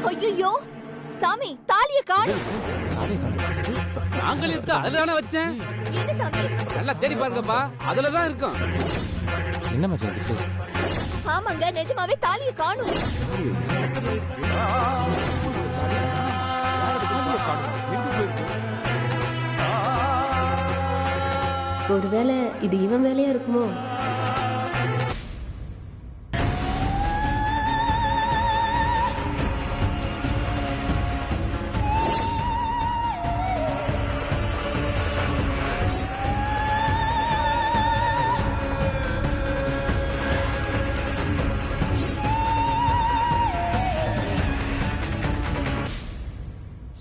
ஐயோ சாமி, தாலியை காணோம். நாங்களே அதுதானே வச்சேன். என்ன சாமி? நல்லா தேடி பாருங்கப்பா, அதுலதான் இருக்கும். என்ன மச்சான் இருக்கு? ஆமாங்க, நிஜமாவே தாலியை காணோம். ஒருவேளை இது இவன் வேலையா இருக்குமோ?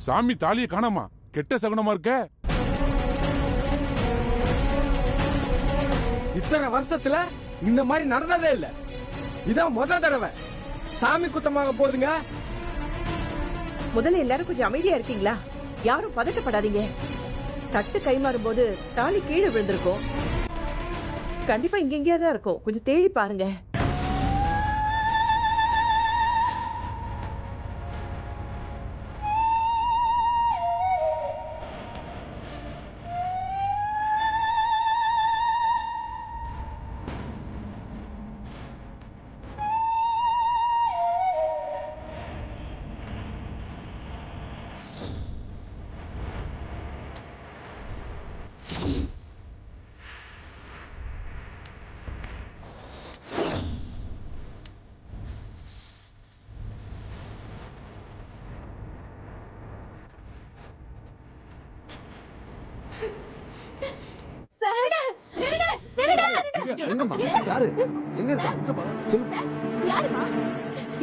சாமி தாலியை காணாமா? கெட்ட சகுனமா இருக்க. இத்தனை வருஷத்துல இந்த மாதிரி நடந்ததே இல்ல. இதான் முதல் தடவை. சாமி குத்தமாக போகுதுங்க. முதல்ல எல்லாரும் கொஞ்சம் அமைதியா இருக்கீங்களா? யாரும் பதட்டப்படாதீங்க. தட்டு கை மாறும் போது தாலி கீழே விழுந்திருக்கும். கண்டிப்பா இங்க எங்கேயா தான் இருக்கும். கொஞ்சம் தேடி பாருங்க.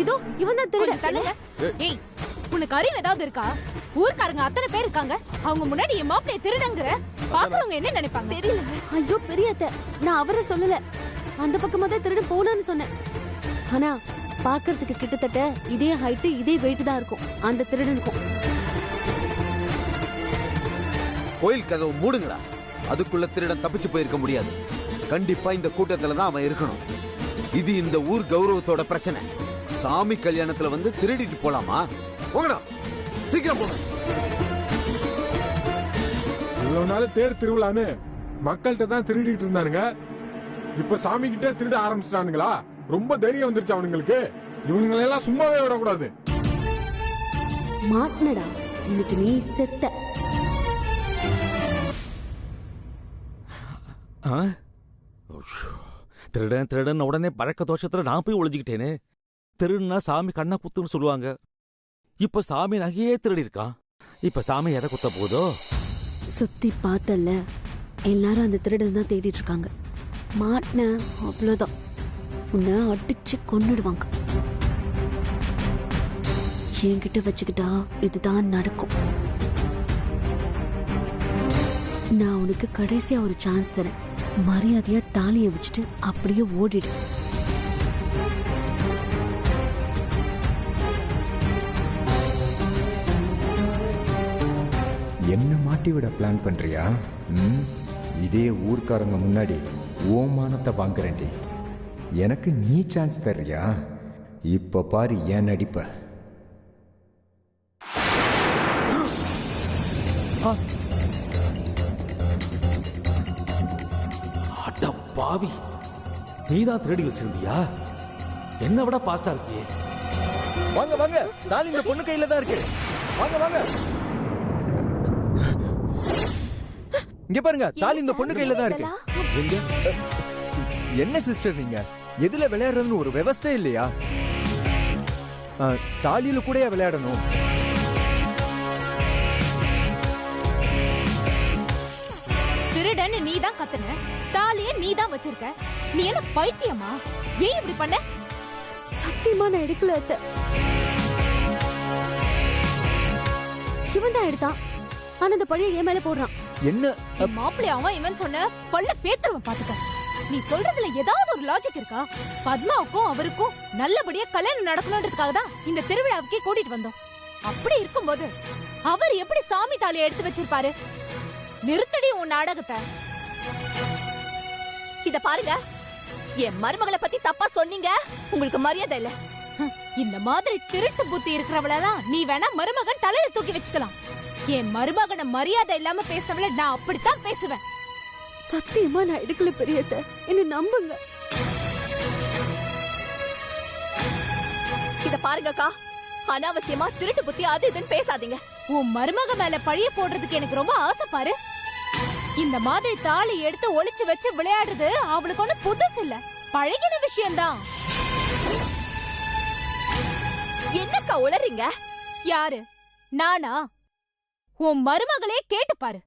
இதோ இவன் தான் திருடன். தள்ளுங்க. ஏய், உனக்கு அறிவு ஏதாவது இருக்கா? ஊர்க்காரங்க அத்தனை பேர் இருக்காங்க. அவங்க முன்னாடி என் மாப்பிளைய திருடங்கற பாக்குறவங்க என்ன நினைப்பாங்க? தெரியல. ஐயோ பெரியத்த, நான் அவரை சொல்லல. அந்த பக்கமா தான் திருடன் போனான்னு சொன்னேன். ஆனா பாக்குறதுக்கு கிட்டத்தட்ட இதே ஹைட் இதே வெயிட் தான் இருக்கும் அந்த திருடனுக்கும். கோயில் கதவு மூடுங்கடா. அதுக்குள்ள திருடன் தப்பிச்சு போயிருக்க முடியாது. கண்டிப்பா இந்த கூட்டத்துல தான் அவன் இருக்கணும். இது இந்த ஊர் கௌரவத்தோட பிரச்சனை. சாமி கல்யாணத்துல வந்து திருடிட்டு போலாமா? போங்கடா, சீக்கிரம் போங்க. இவ்வளவு நாள் தேர் திருவிழான்னு மக்கள்கிட்ட தான் திருடிட்டு இருந்தானுங்க. இப்ப சாமி கிட்டே திருட ஆரம்பிச்சிட்டானுங்களா? ரொம்ப தைரியம் வந்துருச்சு அவனுங்களுக்கு. இவனுங்களெல்லாம் சும்மாவே விடக்கூடாது. மாட்னடா, எனக்கு நீ செத்த. திருடன் திருடன் உடனே பழக்க தோஷத்துல நான் போய் ஒளிஞ்சுக்கிட்டேனே. திருடுனா சாமி கண்ணை குத்துன்னு சொல்லுவாங்க. இப்ப சாமி நகையே திருடி இருக்கான். இப்ப சாமி எதை குத்த போதோ? சுத்தி பார்த்தல, எல்லாரும் அந்த திருடன் தான் தேடிட்டு இருக்காங்க. மாட்ன அவ்வளவுதான், உன்னை அடிச்சு கொன்னுடுவாங்க. என்கிட்ட வச்சுக்கிட்டா இதுதான் நடக்கும். நான் உனக்கு கடைசியா ஒரு சான்ஸ் தரேன். மரியாதையா தாலியை வச்சுட்டு அப்படியே ஓடிடு. என்ன மாட்டி விட பிளான் பண்றியா? இதே ஊர்க்காரங்க முன்னாடி ஓமானத்தை வாங்குறேன்டி. எனக்கு நீ சான்ஸ் தர்றியா? இப்ப பாரு ஏன் நடிப்ப. அட பாவி, நீதான் திருடி வச்சிருந்தியா? என்ன விட பாஸ்டா இருக்கியே. வாங்க வாங்க, தாலி இந்த பொண்ணு கையில தான் இருக்கு. வாங்க வாங்க, இங்க பாருங்க, தாலி இந்த பொண்ணு கையில தான் இருக்கு. என்ன சிஸ்டர் நீங்க எதுல விளையாடுறதுன்னு ஒரு விவஸ்தை இல்லையா? தாலியில கூட விளையாடணும். திருடன் நீ தான் கத்துன, தாலிய நீ தான் வச்சிருக்க. நீ என்ன பைத்தியமா? ஏன் இப்படி பண்ண? சத்தியமா நான் எடுக்கல அத்தை. இவன் தான் எடுத்தான். ஆனா இந்த பழைய என் மேல போடுறான். என்ன மாப்பிள்ளை அவன் இவன் சொன்ன பல்ல பேத்துருவன் பாத்துக்க. நீ சொல்றதுல ஏதாவது ஒரு லாஜிக் இருக்கா? பத்மாவுக்கும் அவருக்கும் நல்லபடியா கல்யாணம் நடக்கணும்ன்றதுக்காக தான் இந்த திருவிழாவுக்கே கூட்டிட்டு வந்தோம். அப்படி இருக்கும்போது அவர் எப்படி சாமி தாலியை எடுத்து வச்சிருப்பாரு? நிறுத்தடி உன் நாடகத்தை. இத பாருங்க, என் மருமகளை பத்தி தப்பா சொன்னீங்க. உங்களுக்கு மரியாதை இல்ல. இந்த மாதிரி திருட்டு புத்தி இருக்கிறவளதான் நீ வேணா மருமகன் தலையில தூக்கி வச்சுக்கலாம். என் மருமகனை மரியாதை இல்லாம பேசுறவள நான் அப்படித்தான் பேசுவேன். சத்தியமா நான் எடுக்கல பெரியத்த, என்ன நம்புங்க. இத பாருங்கக்கா, அனாவசியமா திருட்டு புத்தி அது இதுன்னு பேசாதீங்க. உன் மருமக மேல பழிய போடுறதுக்கு எனக்கு ரொம்ப ஆசை பாரு. இந்த மாதிரி தாலி எடுத்து ஒளிச்சு வச்சு விளையாடுறது அவளுக்கு ஒண்ணு புதுசு இல்ல, பழகின விஷயம்தான். என்னக்கா உளறீங்க? யாரு? நானா? உன் மருமகளே கேட்டு பாரு.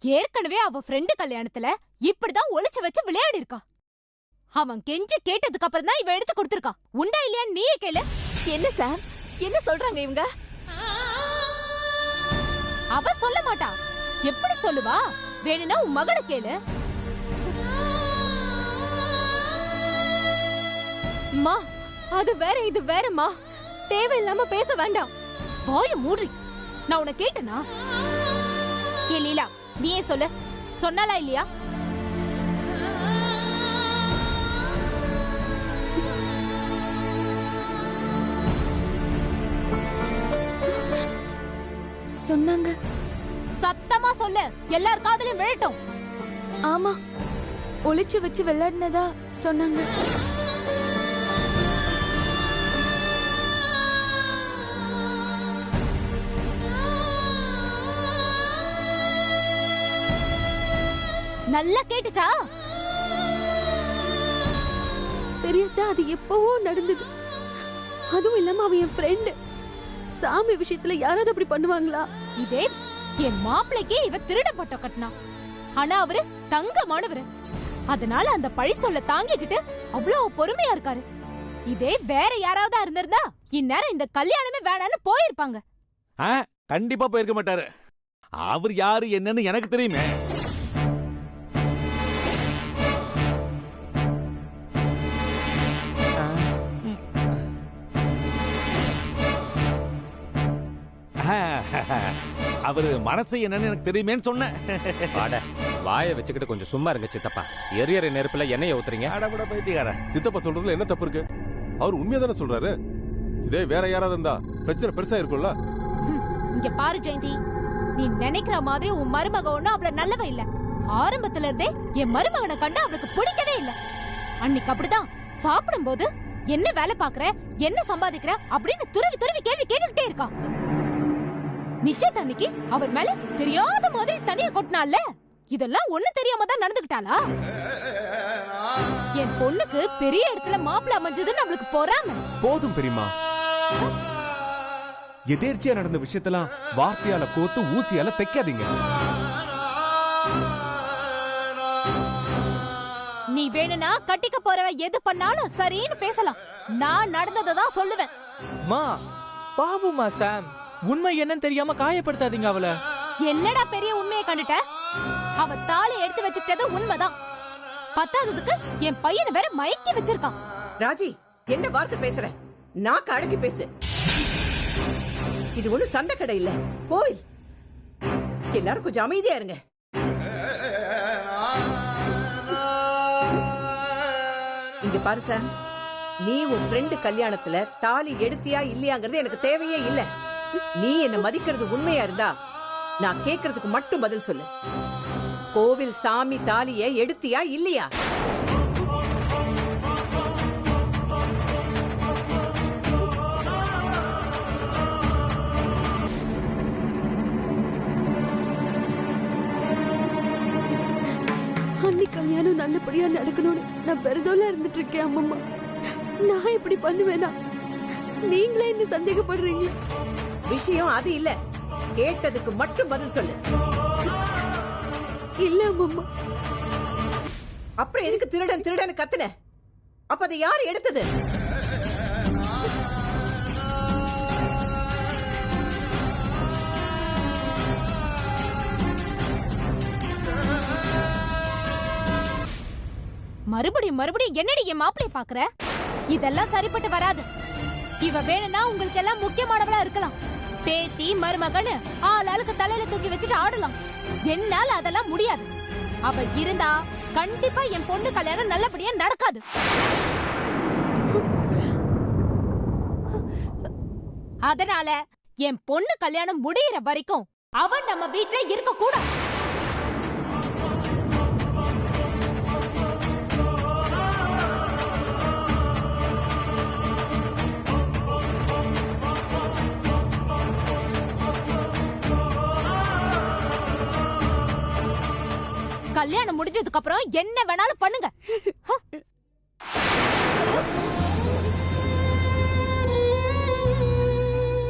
ஏற்கனவே அவ ஃப்ரெண்டு கல்யாணத்துல இப்படிதான் ஒளிச்சு வச்சு விளையாடி இருக்கா. அவன் கெஞ்சி கேட்டதுக்கு அப்புறம் தான் இவ எடுத்து கொடுத்திருக்கா. உண்டா இல்லையா நீயே கேளு. என்ன சார், என்ன சொல்றாங்க இவங்க? அவ சொல்ல மாட்டா. எப்படி சொல்லுவா? வேணும்னா உன் மகளை கேளு. மா, அது வேற இது வேறம்மா. தேவையில்லாம பேச வேண்டாம். வாய மூடி. நான் உன்னை கேட்டனா? ஏ லீலா, நீயே சொல்லு. சொன்னாலா இல்லையா? சொன்னாங்க. சத்தமா சொல்லு, எல்லார் காதுலயும் விழட்டும். ஆமா, ஒளிச்சு வச்சு விளையாடினதா சொன்னாங்க. நல்லா கேட்டுச்சா? பெரியதா, அது எப்பவோ நடந்தது. அதுவும் இல்லாம அவன் என் ஃப்ரெண்டு. சாமி விஷயத்துல யாராவது அப்படி பண்ணுவாங்களா? இதே என் மாப்பிளைக்கு இவ திருட பட்ட கட்டினா. ஆனா அவரு தங்கமானவரு. அதனால அந்த பழி சொல்ல தாங்கிக்கிட்டு அவ்வளவு பொறுமையா இருக்காரு. இதே வேற யாராவது இருந்திருந்தா இந்நேரம் இந்த கல்யாணமே வேணான்னு போயிருப்பாங்க. கண்டிப்பா போயிருக்க மாட்டாரு. அவர் யாரு என்னன்னு எனக்கு தெரியுமே. அவரு மனசு என்னன்னு எனக்கு தெரியுமேன்னு சொன்னேன். வாயை வச்சுக்கிட்டு கொஞ்சம் சும்மா இருங்க சித்தப்பா. எரியற நெருப்புல எண்ணெயை ஊத்துறீங்க. அடபட பைத்தியக்கார. சித்தப்பா சொல்றதுல என்ன தப்பு இருக்கு? அவர் உண்மையா தானே சொல்றாரு. இதே வேற யாராவது இருந்தா பிரச்சனை பெருசா இருக்கும்ல. இங்க பாரு ஜெயந்தி, நீ நினைக்கிற மாதிரி உன் மருமக ஒண்ணு அவள நல்லவ இல்ல. ஆரம்பத்துல இருந்தே என் மருமகனை கண்டு அவளுக்கு பிடிக்கவே இல்ல. அன்னைக்கு அப்படிதான் சாப்பிடும் போது என்ன வேலை பாக்குற, என்ன சம்பாதிக்கிற அப்படின்னு துருவி துருவி கேள்வி கேட்டுக்கிட்டே இருக்கா. நிச்சயத்தன்னைக்கு அவர் மேல தெரியாத மாதிரி தனியா கொட்டினால. இதெல்லாம் ஒண்ணு தெரியாம தான் நடந்துகிட்டாளா? என் பொண்ணுக்கு பெரிய இடத்துல மாப்பிள்ள அமைஞ்சதுன்னு அவளுக்கு பொறாம. போதும் பெரியம்மா, எதேர்ச்சியா நடந்த விஷயத்தெல்லாம் வார்த்தையால கோத்து ஊசியால தைக்காதீங்க. நீ வேணும்னா கட்டிக்க போறவ எது பண்ணாலும் சரின்னு பேசலாம். நான் நடந்ததை தான் சொல்லுவேன். மா, பாபுமா சாம், உண்மை என்னன்னு தெரியாம காயப்படுத்தாதீங்க அவள. என்னடா பெரிய உண்மையை கண்டுட்ட? அவ தாலி எடுத்து வச்சுக்கிட்டது உண்மைதான். பத்தாததுக்கு என் பையனை வேற மயக்கி வச்சிருக்கான். ராஜி, என்ன வார்த்தை பேசுற? நாக்கு அடக்கி பேசு. இது ஒண்ணு சந்தை கடை இல்ல, கோயில். எல்லாரும் கொஞ்சம் அமைதியா இருங்க. இங்க பாரு சார், நீ உன் ஃப்ரெண்டு கல்யாணத்துல தாலி எடுத்தியா இல்லையாங்கிறது எனக்கு தேவையே இல்ல. நீ என்ன மதிக்கிறது உண்மையா இருந்தா நான் கேக்குறதுக்கு மட்டும் பதில் சொல்லு. கோவில் சாமி தாலிய எடுத்தியா இல்லையா? அன்னி கல்யாணம் நல்லபடியா நடக்கணும்னு நான் பெருதோல இருந்துட்டு இருக்கேன். அம்மம்மா, நான் இப்படி பண்ணுவேனா? நீங்களே என்ன சந்தேகப்படுறீங்க? விஷயம் அது இல்ல, கேட்டதுக்கு மட்டும் பதில் சொல்லு. இல்ல அம்மம்மா. அப்புறம் எதுக்கு திருடன் திருடன் கத்துன? அப்ப அதை யாரு எடுத்தது? மறுபடியும் மறுபடியும் என்னடி என் மாப்பிளைய பாக்குற? இதெல்லாம் சரிப்பட்டு வராது. இவ வேணும்னா உங்களுக்கு எல்லாம் முக்கியமானவளா இருக்கலாம். பேத்தி மருமகன்னு ஆளாளுக்கு தலையில தூக்கி வச்சுட்டு ஆடலாம். என்னால அதெல்லாம் முடியாது. அவ இருந்தா கண்டிப்பா என் பொண்ணு கல்யாணம் நல்லபடியா நடக்காது. அதனால என் பொண்ணு கல்யாணம் முடியிற வரைக்கும் அவன் நம்ம வீட்ல இருக்க கூடாது. கல்யாணம் முடிஞ்சதுக்கு அப்புறம் என்ன வேணாலும் பண்ணுங்க.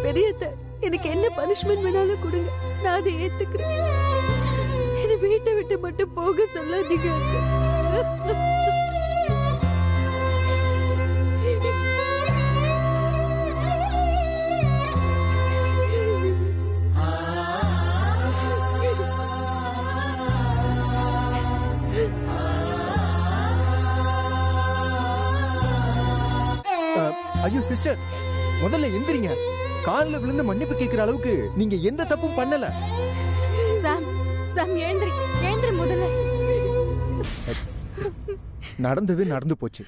பெரியத்த, எனக்கு என்ன பனிஷ்மெண்ட் வேணாலும் கொடுங்க, நான் அதை ஏத்துக்கிறேன். என்ன வீட்டை விட்டு மட்டும் போக சொல்லாதீங்க. ஐயோ சிஸ்டர், முதல்ல எந்திரிங்க. காலில் விழுந்து மன்னிப்பு கேட்கிற அளவுக்கு நீங்க எந்த தப்பும் பண்ணல. சாம், சாம் எழுந்திரி முதல்ல. நடந்தது நடந்து போச்சு.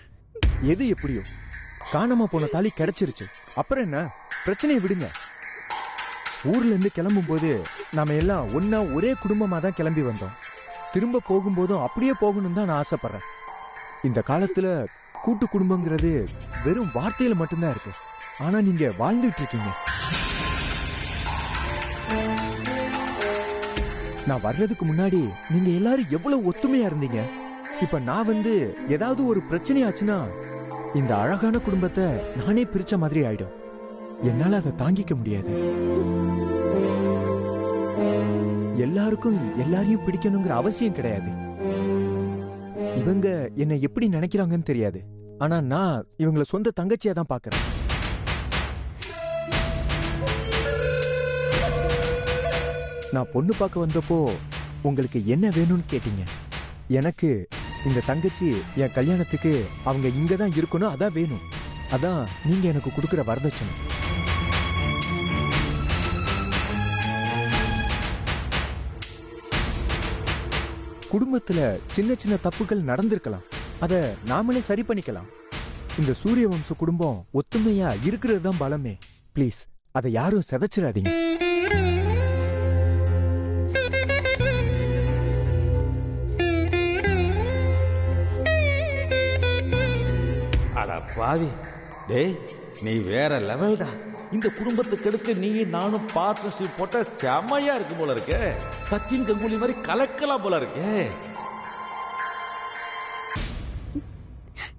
எது எப்படியோ காணாம போன தாலி கிடைச்சிருச்சு. அப்புறம் என்ன, பிரச்சனையை விடுங்க. ஊர்ல இருந்து கிளம்பும் போது நாம எல்லாம் ஒன்னா ஒரே குடும்பமா தான் கிளம்பி வந்தோம். திரும்ப போகும்போதும் அப்படியே போகணும் தான் நான் ஆசைப்படுறேன். இந்த காலத்துல கூட்டு குடும்பங்கிறது வெறும் வார்த்தையில மட்டும்தான் இருக்கு. ஆனா நீங்க வாழ்ந்துட்டு இருக்கீங்க. நான் வர்றதுக்கு முன்னாடி நீங்க எல்லாரும் எவ்வளவு ஒத்துமையா இருந்தீங்க. இப்ப நான் வந்து ஏதாவது ஒரு பிரச்சனை ஆச்சுன்னா இந்த அழகான குடும்பத்தை நானே பிரிச்ச மாதிரி ஆயிடும். என்னால அதை தாங்கிக்க முடியாது. எல்லாருக்கும் எல்லாரையும் பிடிக்கணுங்கிற அவசியம் கிடையாது. இவங்க என்னை எப்படி நினைக்கிறாங்கன்னு தெரியாது. ஆனா நான் இவங்களை சொந்த தங்கச்சியா தான் பாக்குறேன். நான் பொண்ணு பார்க்க வந்தப்போ உங்களுக்கு என்ன வேணும்னு கேட்டீங்க. எனக்கு இந்த தங்கச்சி என் கல்யாணத்துக்கு அவங்க இங்கதான் இருக்கணும், அதான் வேணும். அதான் நீங்க எனக்கு கொடுக்கிற வரதட்சணை. குடும்பத்துல சின்ன சின்ன தப்புகள் நடந்திருக்கலாம், அத நாமளே சரி பண்ணிக்கலாம். இந்த சூரிய வம்ச குடும்பம் ஒத்துமையா இருக்கிறது தான் பலமே. ப்ளீஸ் அதை யாரும் சிதைச்சிடாதீங்க. அட பாவி, டேய் நீ வேற லெவல்டா. இந்த குடும்பத்துக்கு எடுக்க நீ நானும் பார்ட்னர்ஷிப் போட்ட செமையா இருக்கு போல இருக்கு. சச்சின் கங்குலி மாதிரி கலக்கலாம் போல இருக்கு.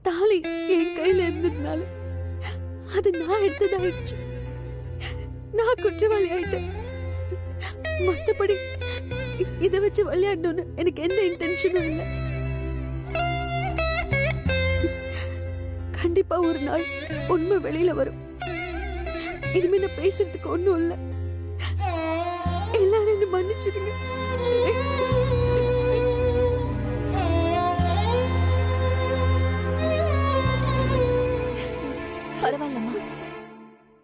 தாலி என் கையில இருந்ததுனால அது நான் எடுத்ததாயிடுச்சு. நான் குற்றவாளி ஆயிட்டேன். மத்தபடி இதை வச்சு விளையாடணும்னு எனக்கு எந்த இன்டென்ஷனும் இல்லை. கண்டிப்பா ஒரு நாள் உண்மை வெளியில வரும். இனிமே நான் பேசுறதுக்கு ஒண்ணும் இல்லை. எல்லாரும் என்ன மன்னிச்சிருங்க.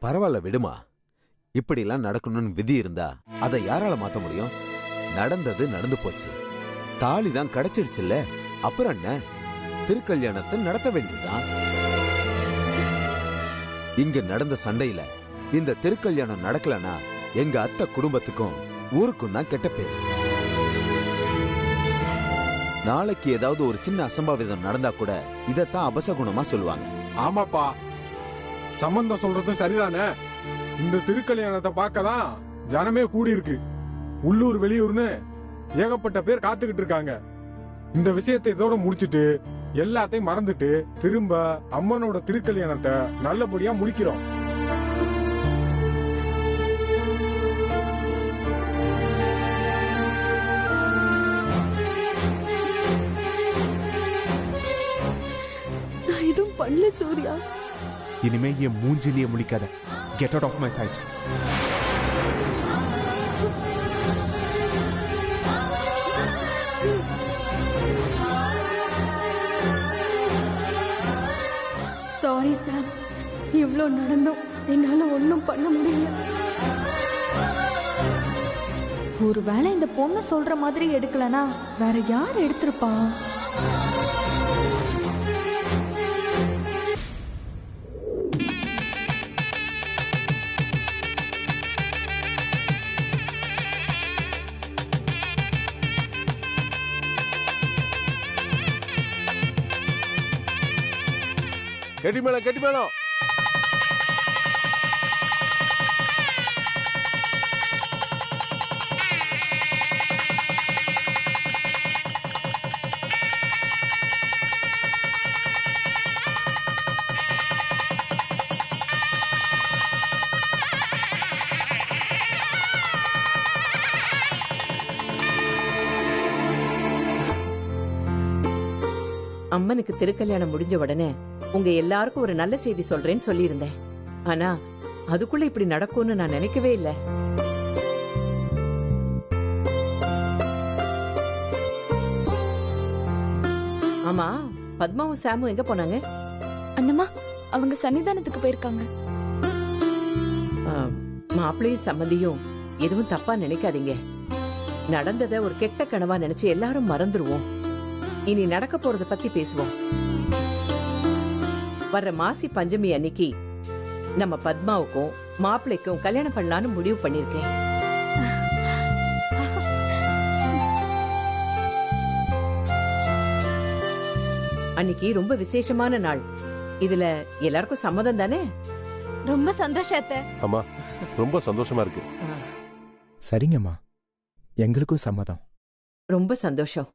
பரவாயில்ல விடுமா. இப்படி எல்லாம் நடக்கணும்னு விதி இருந்தா அதை யாரால மாத்த முடியும்? நடந்தது நடந்து போச்சு. தாலி தான் கிடைச்சிடுச்சுல்ல, அப்புறம் என்ன, திருக்கல்யாணத்தை நடத்த வேண்டியதுதான். இங்க நடந்த சண்டையில இந்த திருக்கல்யாணம் நடக்கலனா எங்க அத்தை குடும்பத்துக்கும் ஊருக்கும் தான் கெட்ட பேர். நாளைக்கு ஏதாவது ஒரு சின்ன அசம்பாவிதம் நடந்தா கூட இதத்தான் அபசகுணமா சொல்லுவாங்க. ஆமாப்பா, சம்பந்தம் சொல்றது சரிதானே. இந்த திருக்கல்யாணத்தை பார்க்கதான் ஜனமே கூடி இருக்கு. உள்ளூர் வெளியூர்னு ஏகப்பட்ட பேர் காத்துக்கிட்டு இருக்காங்க. இந்த விஷயத்தை இதோட முடிச்சிட்டு எல்லாத்தையும் மறந்துட்டு திரும்ப அம்மனோட திருக்கல்யாணத்தை நல்லபடியா முடிக்கிறோம். நான் எதுவும் பண்ணல சூர்யா. இனிமே என் மூஞ்சிலிய முழிக்காத. Get out of my sight. Sorry sir, இவ்வளோ நடந்தோம், என்னால ஒன்றும் பண்ண முடியல. ஒருவேளை இந்த பொண்ணு சொல்ற மாதிரி எடுக்கலனா வேற யார் எடுத்திருப்பா? கெட்டி மேளம் கெட்டி மேளம். அம்மனுக்கு திருக்கல்யாணம் முடிஞ்ச உடனே உங்க எல்லாருக்கும் ஒரு நல்ல செய்தி சொல்றேன்னு சொல்லியிருந்தேன். ஆனா அதுக்குள்ள இப்படி நடக்கும்னு நான் நினைக்கவே இல்லை. ஆமா, பத்மாவும் சாமும் எங்க போனாங்க? அண்ணம்மா அவங்க சன்னிதானத்துக்கு போயிருக்காங்க. மாப்பிள்ளையும் சம்மந்தியும் எதுவும் தப்பா நினைக்காதீங்க. நடந்ததை ஒரு கெட்ட கனவா நினைச்சு எல்லாரும் மறந்துருவோம். இனி நடக்க போறத பத்தி பேசுவோம். வர்ற மாசி பஞ்சமி அன்னைக்கு நம்ம பத்மாவுக்கும் மாப்பிள்ளைக்கும் கல்யாணம் பண்ணலான்னு முடிவு பண்ணிருக்கேன். அன்னைக்கு ரொம்ப விசேஷமான நாள். இதுல எல்லாருக்கும் சம்மதம் தானே? ரொம்ப சந்தோஷத்தை. அம்மா ரொம்ப சந்தோஷமா இருக்கு. சரிங்கம்மா, எங்களுக்கும் சம்மதம். ரொம்ப சந்தோஷம்.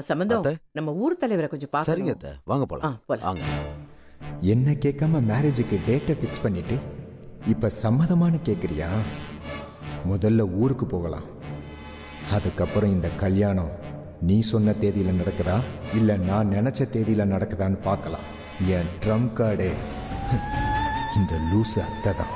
சம்பந்தம், நம்ம ஊர் தலைவரை கொஞ்சம் பாக்க. சரிங்க அத்தை, வாங்க போலாம். வாங்க. என்ன கேட்காம மேரேஜுக்கு டேட்டை ஃபிக்ஸ் பண்ணிட்டு இப்ப சம்மதமானு கேக்குறியா? முதல்ல ஊருக்கு போகலாம். அதுக்கப்புறம் இந்த கல்யாணம் நீ சொன்ன தேதியில நடக்குதா இல்ல நான் நினைச்ச தேதியில நடக்குதான்னு பார்க்கலாம். என் ட்ரம் கார்டே இந்த லூசு அத்தை தான்.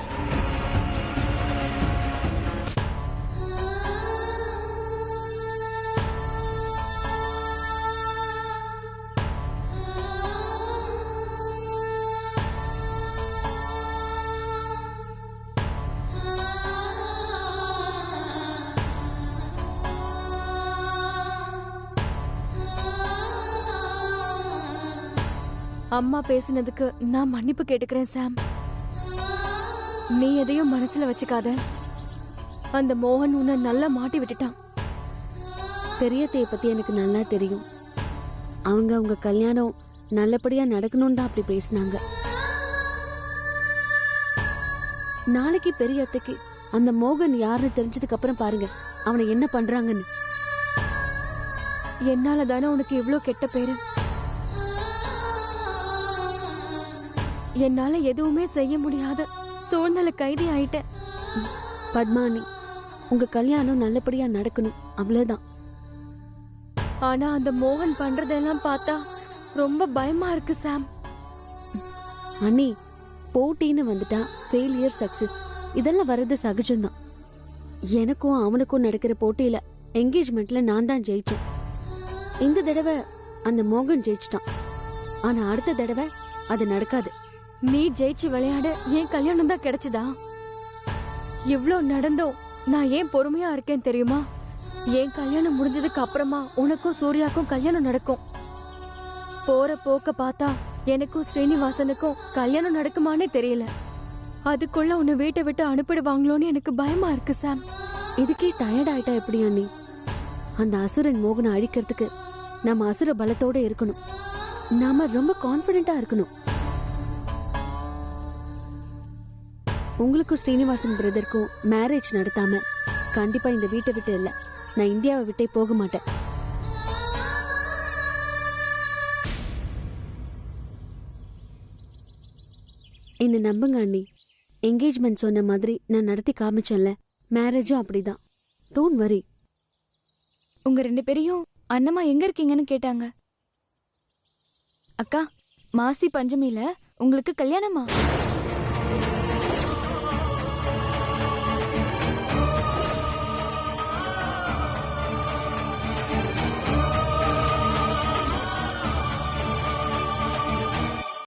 அம்மா பேசினதுக்கு நான் மன்னிப்பு கேட்டுக்கிறேன் சாம். நீ எதையும் மனசுல வச்சுக்காத. அந்த மோகன் உன்னை நல்லா மாட்டி விட்டுட்டான். பெரியத்தைய பத்தி எனக்கு நல்லா தெரியும். அவங்க கல்யாணம் நல்லபடியா நடக்கணும்னு தான் அப்படி பேசினாங்க. நாளைக்கு பெரிய அத்தைக்கு அந்த மோகன் யாருன்னு தெரிஞ்சதுக்கு அப்புறம் பாருங்க அவனை என்ன பண்றாங்கன்னு. என்னால தானே உனக்கு இவ்ளோ கெட்ட பேரு. என்னால எதுவுமே செய்ய முடியாத சூழ்நிலை கைதி ஆயிட்டேன். பத்மானி, உங்க கல்யாணம் நல்லபடியா நடக்கணும், அவ்வளவுதான். ஆனா அந்த மோகன் பண்றதெல்லாம் பார்த்தா ரொம்ப பயமா இருக்கு சாம். அண்ணி, போட்டின்னு வந்துட்டா ஃபெயிலியர் சக்சஸ் இதெல்லாம் வர்றது சகஜம்தான். எனக்கும் அவனுக்கும் நடக்கிற போட்டியில என்கேஜ்மெண்ட்ல நான் தான் ஜெயிச்சேன். இந்த தடவை அந்த மோகன் ஜெயிச்சிட்டான். ஆனா அடுத்த தடவை அது நடக்காது. நீ ஜெயிச்சு விளையாட ஏன் கல்யாணம் தான் கிடைச்சதா? இவ்ளோ நடந்தோம் நான் ஏன் பொறுமையா இருக்கேன் தெரியுமா? என் கல்யாணம் முடிஞ்சதுக்கு அப்புறமா உனக்கும் சூர்யாக்கும் கல்யாணம் நடக்கும். போற போக்க பார்த்தா எனக்கும் ஸ்ரீனிவாசனுக்கும் கல்யாணம் நடக்குமானே தெரியல. அதுக்குள்ள உன்னை வீட்டை விட்டு அனுப்பிடுவாங்களோன்னு எனக்கு பயமா இருக்கு சாம். இதுக்கே டயர்ட் ஆயிட்டா எப்படி அண்ணி? அந்த அசுரன் மோகனை அழிக்கிறதுக்கு நம்ம அசுர பலத்தோட இருக்கணும். நாம ரொம்ப கான்பிடென்டா இருக்கணும். உங்களுக்கும் ஸ்ரீனிவாசன் பிரதருக்கும் மேரேஜ் நடத்தாம கண்டிப்பா இந்த வீட்டை விட்டு இல்ல, நான் இந்தியாவை விட்டே போக மாட்டேன். என்ன நம்புங்க அண்ணி. என்கேஜ்மெண்ட் சொன்ன மாதிரி நான் நடத்தி காமிச்சேன்ல, மேரேஜும் அப்படிதான். Don't worry. உங்க 2 பேரையும் அண்ணம்மா எங்க இருக்கீங்கன்னு கேட்டாங்க. அக்கா, மாசி பஞ்சமியில உங்களுக்கு கல்யாணமா?